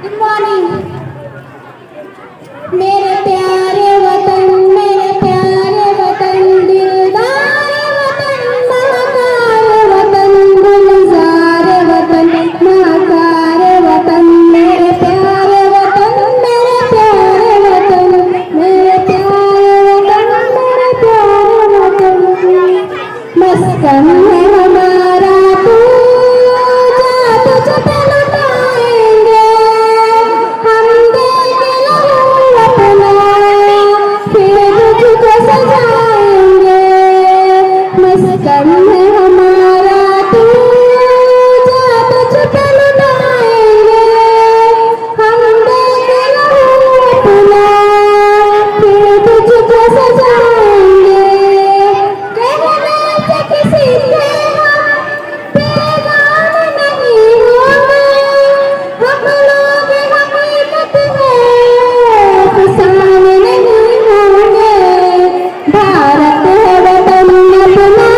Good morning. मेरे प्यारे वतन, मेरे प्यारे वतन, दिलदार वतन, महाकार वतन, गुलजार वतन, महाकार वतन, मेरे प्यारे वतन, मेरे प्यारे वतन, मेरे प्यारे वतन, मेरे प्यारे वतन। मस्कन है हमारा तू, जा तुझ पे लुटाएंगे हम, देंगे लहू अपना, फिर तुझको सजाएंगे। मस्कन है हमारा तू, जा तुझ पे लुटाएंगे हम, देंगे लहू अपना, फिर तुझको सजाएंगे। कहने से किसी से हम बेगान नहीं होंगे, हम लोग हकीकत में फसाने नहीं होंगे। भारत है वतन अपना,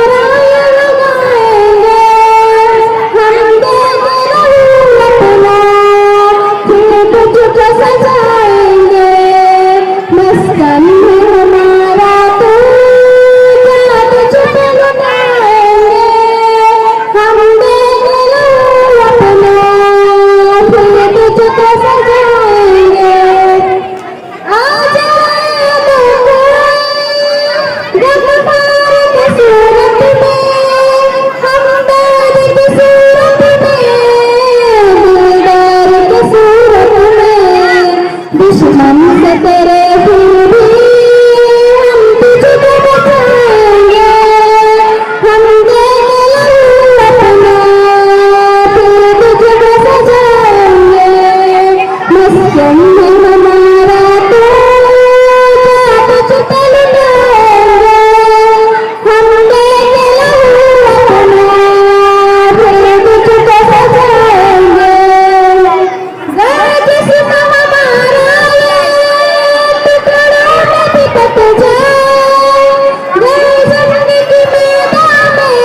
नारा लगाएंगे हम, देंगे लहू अपना, फिर तुझको सजाएंगे। मस्कन है हमारा तू, जा तुझ पे लुटाएंगे हम, देंगे लहू अपना, फिर तुझको सजाएंगे। आ जाए गमबार की सूरत में, हमदर्द की सूरत में, दिलदार की सूरत में, दुश्मन से तेरे फिर भी हम तुझको बचाएंगे हम, देंगे लहू अपना, फिर तुझको सजाएंगे। मस्कन है हमारा तू, जा तुझ पे लुटाएंगे हम, देंगे लहू अपना, फिर तुझको सजाएंगे। जिस्म हमारा ये टुकड़ों में भी कट जाए, जिंदगी मैदान में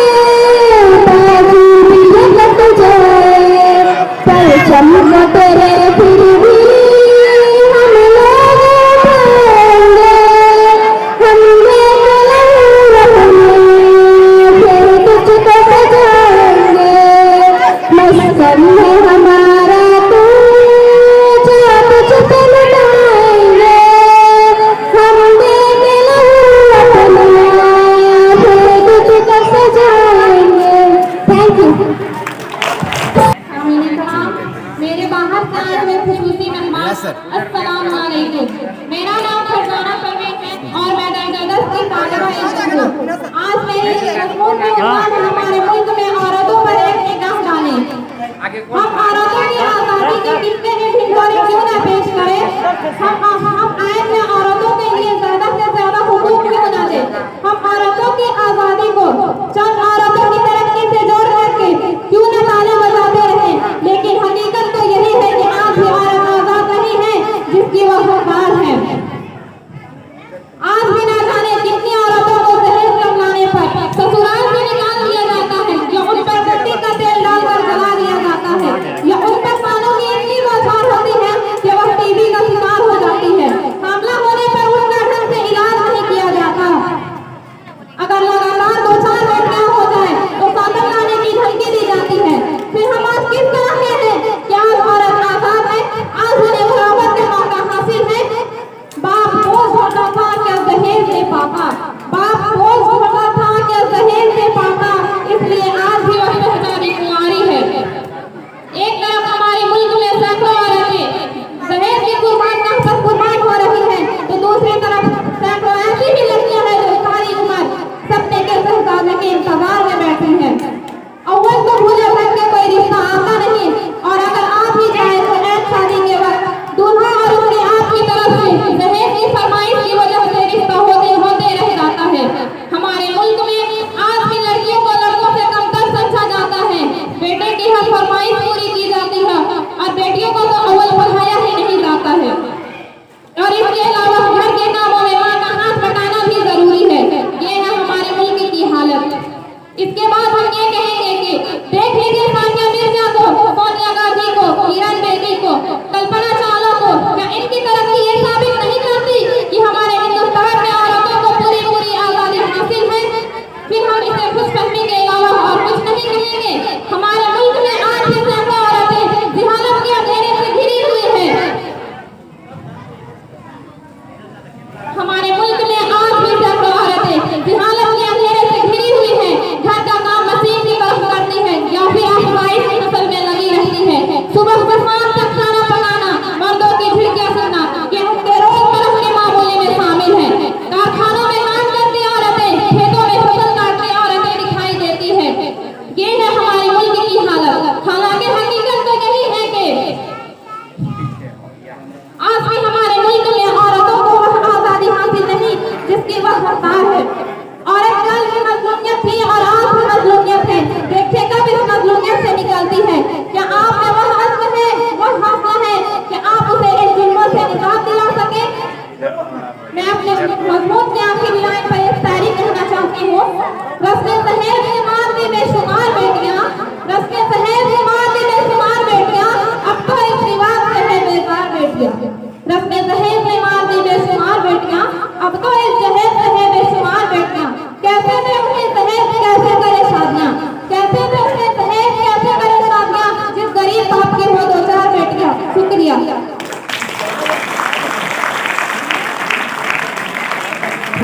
बाजू भी ये कट जाए, परचम को तेरे फिर भी हम लोग उठाएंगे हम, देंगे लहू अपना, फिर तुझको सजाएंगे। मस्कन है हमारा तू, जा तुझ पे लुटाएंगे हम, देंगे लहू अपना, फिर तुझको सजाएंगे। Thank you. मेरे बाहर से आए हुए खुसूसी मेहमान, अस्सलाम वालेकुम। मेरा नाम फरजाना परवीन है और मैं दर्जा 10 की तालिबा इल्म हूँ। आज मेरे इस मजमून में उन्वान है हमारे मुल्क में औरतों पर एक निगाह डालें। हम औरतों की आज़ादी के कितने ही ढिंढोरे क्यों न पेश करें, हम आयत में औरतों के लिए ज्यादा से ज्यादा हुकूक क्यों न दें। हम औरतों की आज़ादी को चंद औरतों की तरक्की से जोड़ करके क्यों न ताले बजाते रहें, लेकिन हकीकत तो यही है कि आज भी औरत आजाद नहीं है जिसकी वह हकदार है। आज भी न जाने कितनी औरतों को दहेज कम लाने पर ससुराल से निकाल दिया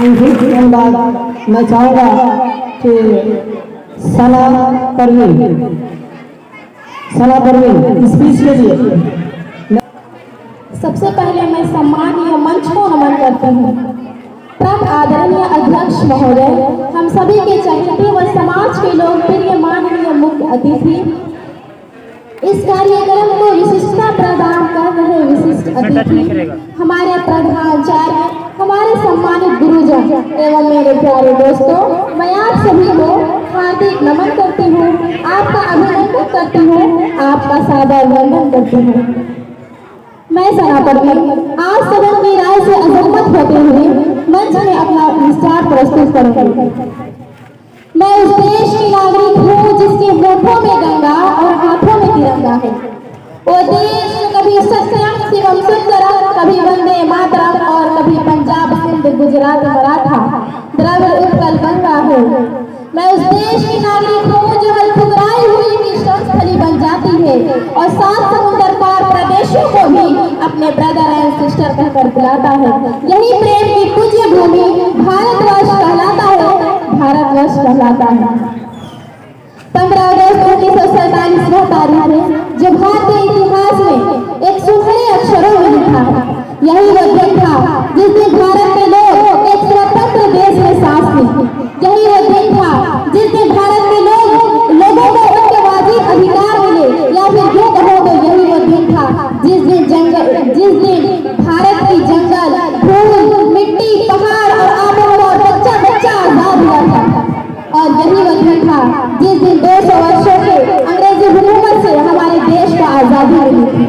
इसी के बाद मैं चाहूँगा कि सना परवीन स्पीच के लिए। सबसे पहले मैं सम्मानीय मंच को नमन करती हूँ। परम आदरणीय अध्यक्ष महोदय, हम सभी के चहेते व समाज के लोकप्रिय माननीय मुख्य अतिथि, इस कार्यक्रम को विशिष्टता प्रदान कर रहे विशिष्ट अतिथि, हमारे प्रधानाचार्य, हमारे सम्मानित गुरुजन एवं मेरे प्यारे दोस्तों, मैं आप सभी को हार्दिक नमन करती हूँ, आपका अभिनंदन करती हूँ, आपका सादर वंदन करती हूँ। मैं सना परवीन आज सदन की राय से अजम्मत होते हुए मंच में अपना विचार प्रस्तुत करूंगी। मैं उस देश की नागरिक हूँ जिसके होठों में गंगा और हाथों में तिरंगा है। वो देश कभी सत्यम शिवम सुंदरम, कभी वंदे मातरम और कभी पंजाब सिंध गुजरात मराठा द्रविड़ उत्कल गंगा है। मैं उस देश की नागरिक हूँ जो ठुकराई हुई मिशन स्थली बन जाती है और 7 समुद्र पार प्रदेशों को भी अपने ब्रदर एंड सिस्टर कहकर बुलाता है। यही प्रेम की पूज्य भूमि भारतवर्ष कहलाता है, भारतवर्ष कहलाता है। 15 अगस्त 1947 वह तारीख है जो भारतीय इतिहास में एक सुनहरे अक्षरों में लिखा है। यही वह दिन था जिस दिन भारत के लोग एक स्वतंत्र देश में सांस ली। यही वह दिन था जिस दिन भारत के लोगों को उनके वाजिब अधिकार मिले, या फिर यूं कहो तो यही वह दिन था जिस दिन भारत की जंगल, फूल, मिट्टी, पहाड़ और आबोहवा और बच्चा बच्चा आजाद हुआ था। और यही वह दिन था जिस दिन 200 वर्षों के अंग्रेजी हुकूमत से हमारे देश को आजादी मिली थी।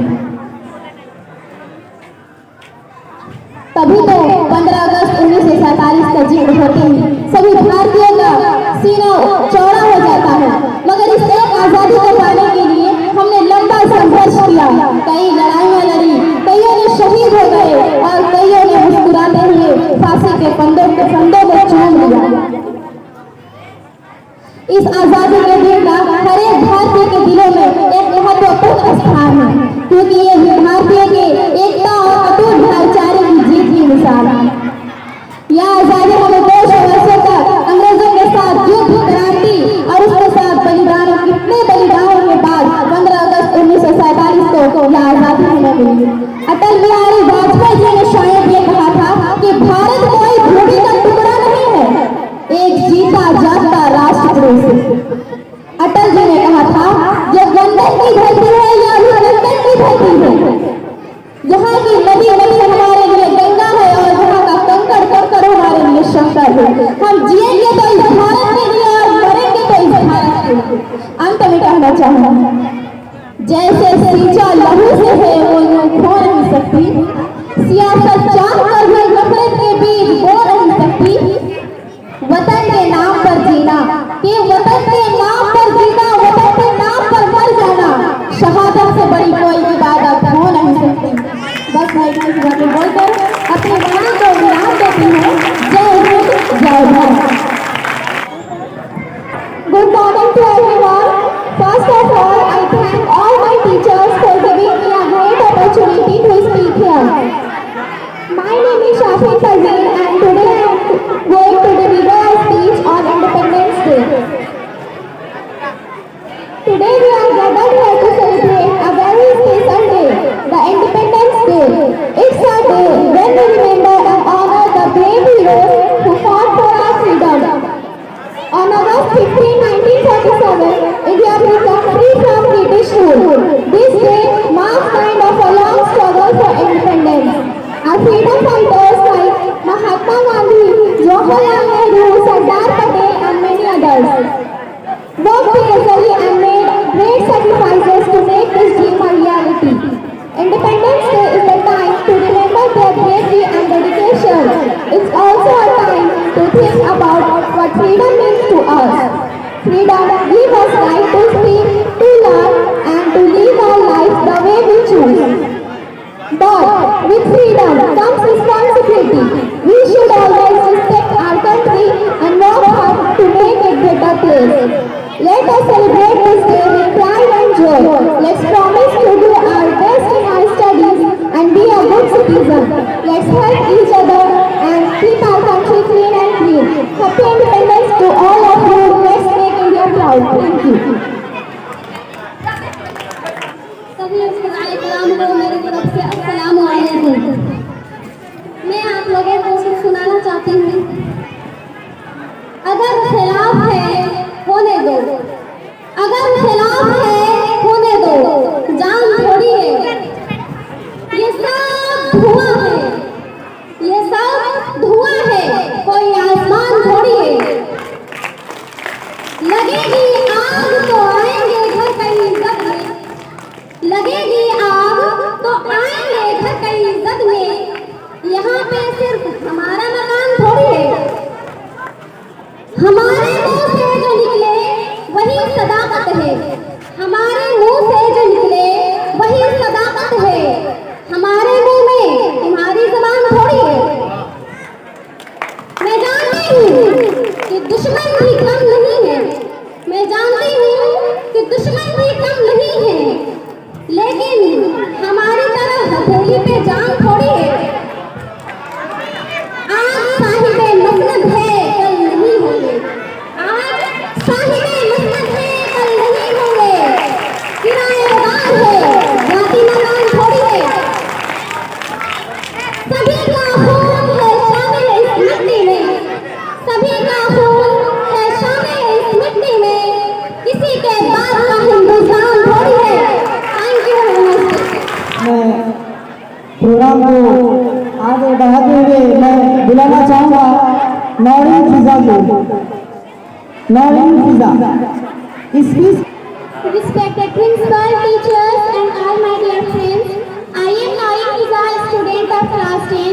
तभी तो 15 अगस्त 1947 का जिक्र होते ही सभी भारतीयों का सीना चौड़ा हो जाता है। मगर इस एक आजादी को पाने के लिए हमने लंबा संघर्ष किया, कई लड़ाइयां लड़ी, कईयों ने शहीद हो गए और कईयों ने मुस्कुराते हुए फांसी के फंदों को चूम लिया। इस आजादी के दिन का हर एक भारतीय के दिलों में एक महत्वपूर्ण स्थान है, क्योंकि ये भारतीय के एकता और अटूट भाईचारे की जीत की मिसाल है। यह आजादी हमें 200 वर्षों तक अंग्रेजों के साथ युद्ध, क्रांति और उसके साथ बलिदानों, कितने बलिदानों के बाद 15 अगस्त 1947 को यह आजादी हमें मिली। अटल बिहारी वाजपेयी जी ने शायद ये कहा था कि भारत कोई भूमि का टुकड़ा नहीं है, एक जीता जागता राष्ट्रपुरुष। अटल जी ने कहा था, जब लंदन की धरती है या लंदन की धरती है, यहाँ की नदी हमारे लिए गंगा है और यहाँ का कंकड़ हमारे लिए शंकर है। हम जिएंगे तो इस भारत के लिए और मरेंगे तो इस भारत के लिए। अंत में कहना चाहूंगा, जैसे सींचा लहू से है वो यूं खो नहीं सकती, सियासत जानकर भी नफरत के बीज बो नहीं सकती। वतन के नाम पर जीना, कि वतन के नाम पर जीना, वतन के नाम पर मर जाना, शहादत से बड़ी कोई इबादत हो नहीं सकती। बस मैं इस बात में बोलकर अपनी वाणी को विराम देती हूँ। जय हिंद, जय Bharat. Good morning to everyone. First of all, I thank all my teachers for giving me a great opportunity to speak here. My name is Shafin Parveen and today I am going to deliver a speech on Independence Day. Today we are gathered here to celebrate a very special day, the Independence Day. It's a day when we remember and honor the brave heroes who fought for our freedom. On August 15, 1947, India became free from British rule. This day marks the end of a long struggle for independence. Our freedom fighters like Mahatma Gandhi, Jawaharlal Nehru, Sardar Patel and many others worked tirelessly and made great sacrifices to make this dream a reality. Independence Day is a time to remember their bravery and dedication. It's also a time to think about what freedom means to us. अलैकुम। मैं आप लोगों को कुछ सुनाना चाहती हूँ। अगर खिलाफ है होने दो, अगर खिलाफ है होने दो, जान थोड़ी है, ये सब धुआं है, ये सब धुआं है, कोई आसमान थोड़ी है। लगेगी आग तो आएंगे घर कहीं इज्जत में, लगेगी आग तो आएंगे घर कहीं इज्जत में। यहाँ पे सिर्फ हमारा मकान थोड़ी है, हमारे मुंह से जो निकले वही सदाकत है, हमारे मुंह से जो निकले वही सदाकत है। हमारे मुंह में तुम्हारी जबान थोड़ी है। मैं जानती हूँ कि दुश्मन भी कम नहीं है, मैं जानती हूँ कि दुश्मन भी कम नहीं है, लेकिन हमारी तरह हथेली पे जान थोड़ी है। आज साहिबे मसनद है कल नहीं होंगे, आज साहिबे मसनद है कल नहीं होंगे। किराएदार है जाति मकान थोड़ी है। सभी का खून है शामिल इस मिट्टी में, सभी का खून है शामिल इस मिट्टी में। किसी के बाप का हिंदुस्तान थोड़ी है। थैंक यू, नमस्ते। मैं प्रोग्राम को आगे बढ़ाते हुए मैं बुलाना चाहूँगा नौरीन फिजा को। नौरीन फिजा speech. Respected principal, teachers and all my dear friends, I am Naim Fiza, student of class 10.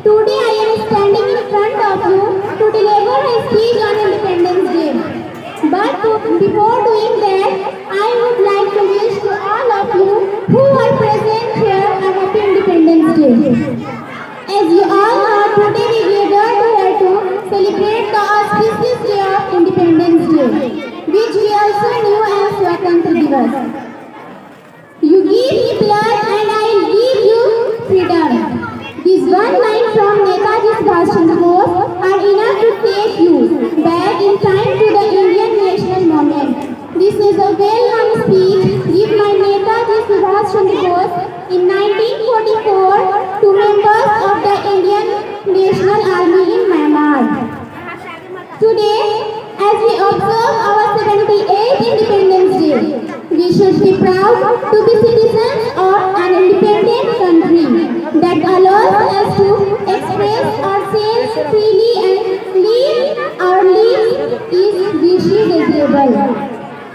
Today I am standing in front of you to deliver a speech on Independence Day. But before doing that, I would like to wish to all of you who are present here a happy Independence Day. As you all know, today we gathered here to celebrate the auspicious day of Independence Day, which we also knew as Swatantra Divas. You give me blood and I will give you freedom. This one line from Netaji Subhash Chandra Bose are enough to take you back in time to the Indian national moment. This is a well-known speech given by Netaji Subhash Chandra Bose in 1944 to members of the Indian National Army in Myanmar. Today, as we observe our 78th Independence Day, we should be proud to be citizens of an independent country that allows us to express ourselves freely and live our lives is richly desirable.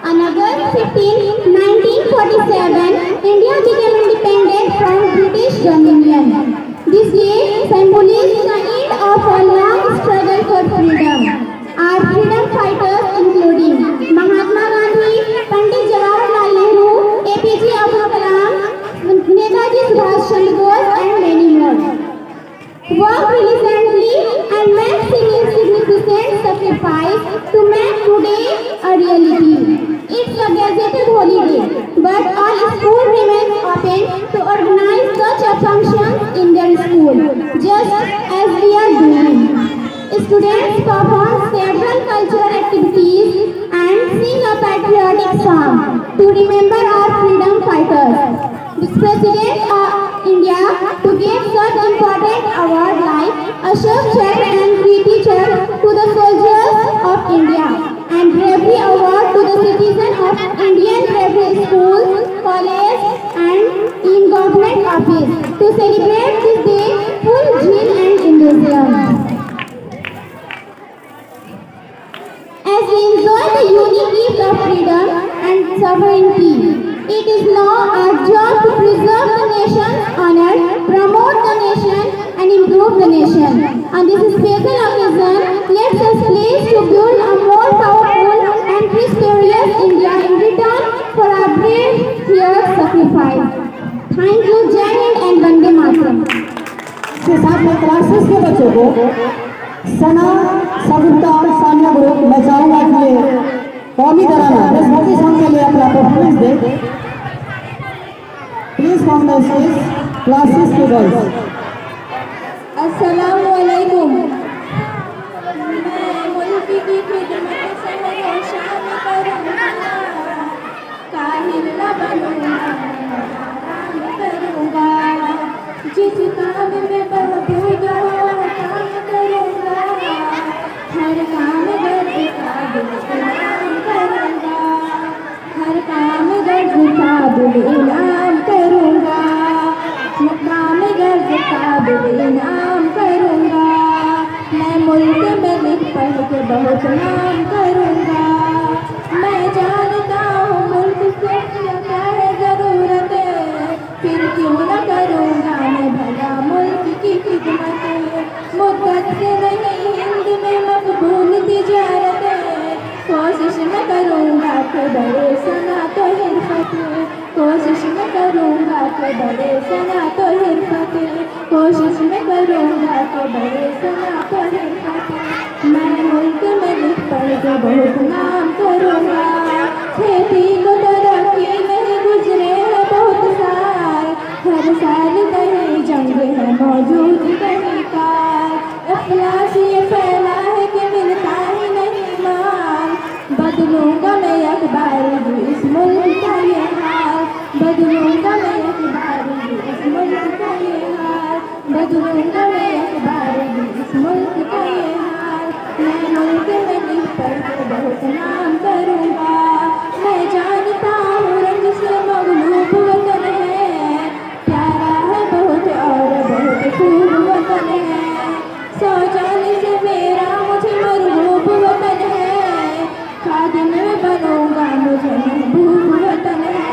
On August 15, 1947, India became independent from British Dominion. This day symbolizes the end of a long struggle for freedom. Our freedom fighters including Mahatma Gandhi, Pandit Jawaharlal Nehru, APJ Abdul Kalam, Netaji Subhash Chandra Bose and many more worked diligently and made significant sacrifice to make today a reality. It's a gazetted holiday, but all schools remain open to organize such a function in their school, just as we are doing. Students perform several cultural activities and sing a patriotic song to remember our freedom fighters. This President of India to give such important award like Ashok Chakra and Kriti Chakra to the soldiers of India and Bravery Award to the citizens of Indian Bravery School, College and in Government Office to celebrate this day full zeal and enthusiasm. As we enjoy the unique gift of freedom and sovereignty, it is now our job to preserve the nation's honor, promote the nation, and improve the nation. On this special occasion, let us pledge to build a more powerful and prosperous India in return for our brave, fierce sacrifice. Thank you, Jai Hind and Vande Mataram. इसके साथ में classes के बच्चों को सना सबूता और Sania group मैं चाहूँगा कि ये कौमी तराना देशभक्ति सॉन्ग के लिए अपना performance they. Please from the stage classes के गर्ल्स। अस्सलाम वालेकुम। मैं मुल्क की खिदमत से शान करूँगा, काहिल न बनूंगा, आराम करूँगा। जिस काम में बहूँगा काम करूँगा, हर काम गर्व का इनाम करूँगा, हर काम गर्व का इनाम करूँगा, काम गर्व का इनाम करूँगा। मैं मुल्क में लिख पढ़ के बहुत नाम करूँगा। मैं जानता हूँ मुल्क से क्या है ज़रूरत, फिर क्यों न करूँगा मैं भला मुल्क की खिदमत। मुद्दत से नहीं हिंद में मकबूल तिजारत, कोशिश न करूँगा कि बड़े सना तो हिरफत, कोशिश न करूँगा कि बड़े सना तो हिरफत, कोशिश न करूँगा कि बड़े सना तो हिरफत। मैं मुल्क में लिख पढ़ के बहुत नाम करूँगा। खेती को तरक्की नहीं गुजरे हैं बहुत साल, हर साल कहीं जंग है मौजूद कहीं कार। इखलास ये फैला है कि मिलता ही नहीं माल, बदलूंगा मैं एक बार भी इस मुल्क का ये हाल, बदलूंगा मैं एक बार भी इस मुल्क का ये हाल, बदलूंगा मैं एक बार भी इस मुल्क का ये हाल। मैं मुल्क में लिख पढ़ के बहुत नाम करूँगा। मैं जानता हूँ रंग से मगलूब वतन है, प्यारा है बहुत और बहुत खूब वतन है। 100 जान से मेरा मुझे मरगूब वतन है, खादिम में बनूंगा मुझे महबूब वतन है,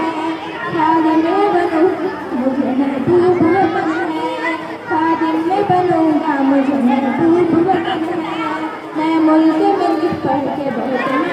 खादिम में बनूंगा मुझे महबूब वतन है, खादिम में बनूंगा मुझे महबूब वतन है। मैं मुल्क में लिख पढ़ के बहुत